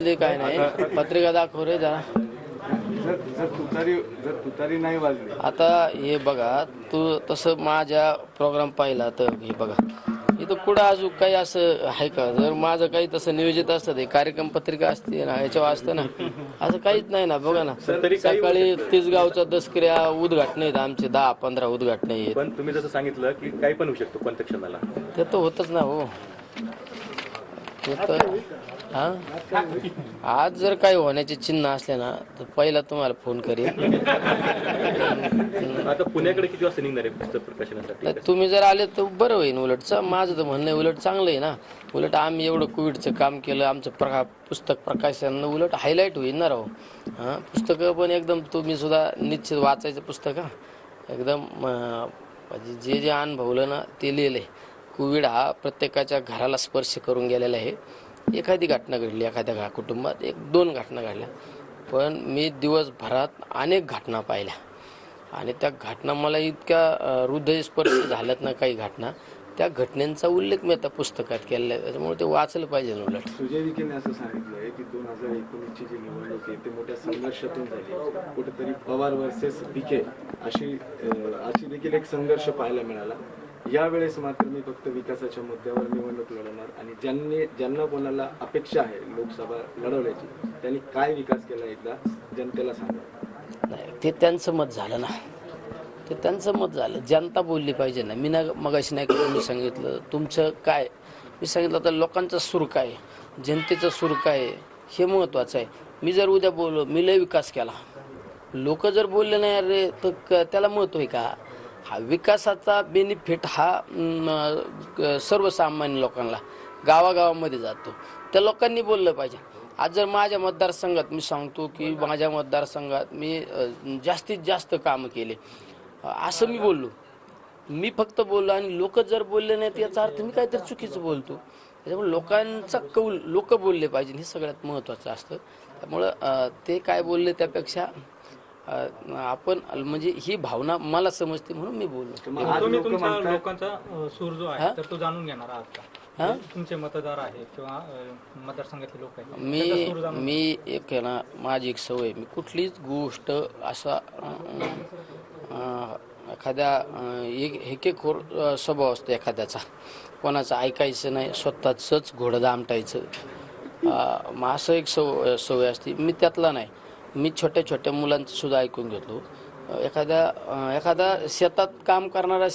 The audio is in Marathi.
काय नाही पत्रिका दाखव रे जरा. जर तुतारी नाही वाजली आता हे बघा, तू तसं माझ्या प्रोग्राम पाहिला तर हे बघा, इथं कुठं अजून काही असं आहे का? जर माझं काही तसं नियोजित असतं ते कार्यक्रम पत्रिका असते ना, याच्यावर असतं ना, असं काहीच नाही ना. बघा ना, सकाळी तिसगावच्या दसकऱ्या उद्घाटन आहेत आमचे, 10-15 उद्घाटन आहेत. पण तुम्ही जसं सांगितलं की काही पण होऊ शकतो कोणत्या क्षणाला, ते तर होतच ना हो. ते तर हा, आज जर काही होण्याचे चिन्ह असले ना तर पहिला तुम्हाला फोन करेन. आता पुण्याकडे किती वाजता निघणार आहे पुस्तक प्रकाशनासाठी? तुम्ही जर आले तर बरं होईल. उलट माझं तर म्हणणं आहे, उलट चांगलं आहे ना. उलट आम्ही एवढं कोविडचं काम केलं, आमचं पुस्तक प्रकाशन उलट हायलाईट होईल ना राव. हां, पुस्तकं पण एकदम तुम्ही सुद्धा निश्चित वाचायचं पुस्तक. हा एकदम म्हणजे जे जे अनुभवलं ना ते लिहिलं आहे. कोविड हा प्रत्येकाच्या घराला स्पर्श करून गेलेला आहे. एखादी घटना घडली एखाद्या कुटुंबात, 1-2 घटना घडल्या, पण मी दिवसभरात अनेक घटना पाहिल्या आणि त्या घटना मला इतक्या हृदयस्पर्श झाल्यात ना, काही घटना, त्या घटनेचा उल्लेख मी आता पुस्तकात केलेला आहे. त्याच्यामुळे ते वाचलं पाहिजे ना. उलट सुजय विखेने असं सांगितलंय की 2019ची जी निवडणूक आहे ते मोठ्या संघर्षातून झाली. कुठेतरी पवार वर्सेस विखे अशी देखील एक संघर्ष पाहायला मिळाला. यावेळेस मात्र मी फक्त विकासाच्या मुद्द्यावर निवडणूक लढवणार आणि ज्यांना कोणाला अपेक्षा आहे लोकसभा लढवण्याची त्यांनी काय विकास केला एकदा जनतेला सांगा. नाही, ते त्यांचं मत झालं ना, ते त्यांचं मत झालं. जनता बोलली पाहिजे ना. मी ना मगाशी नाही का मी सांगितलं तुमचं काय, मी सांगितलं आता लोकांचा सूर काय आहे, जनतेचा सूर काय आहे हे महत्त्वाचं आहे. मी जर उद्या बोललो मी लय विकास केला, लोक जर बोलले नाही अरे तर त्याला महत्त्व आहे का? हा विकासाचा बेनिफिट हा सर्वसामान्य लोकांना गावागावामध्ये जातो. त्या लोकांनी बोललं पाहिजे. आज जर माझ्या मतदारसंघात मी सांगतो की माझ्या मतदारसंघात मी जास्तीत जास्त कामं केले असं मी बोललो, मी फक्त बोललो आणि लोक जर बोलले नाहीत याचा अर्थ मी काहीतरी चुकीचं बोलतो. त्याच्यामुळे लोकांचा कौल लोक बोलले पाहिजे हे सगळ्यात महत्त्वाचं असतं. त्यामुळं ते काय बोलले त्यापेक्षा आपण म्हणजे ही भावना मला समजते म्हणून मी बोललो. तुम्ही तुमच्या लोकांचा सूर जो आहे तर तो जाणून घेणार आहात का? तुमचे मतदार आहेत किंवा मतदारसंघातले लोक आहेत, मी एक आहे ना, माझी एक सवय, मी कुठलीच गोष्ट असा एखाद्या हेकेखोर स्वभाव असतो एखाद्याचा, कोणाचं ऐकायचं नाही, स्वतःचंच घोडं दामटायचं, मग असं एक सवय असते. मी त्यातला नाही. मी छोट्या छोट्या मुलांचं सुद्धा ऐकून घेतो. एखादा शेतात काम करणारा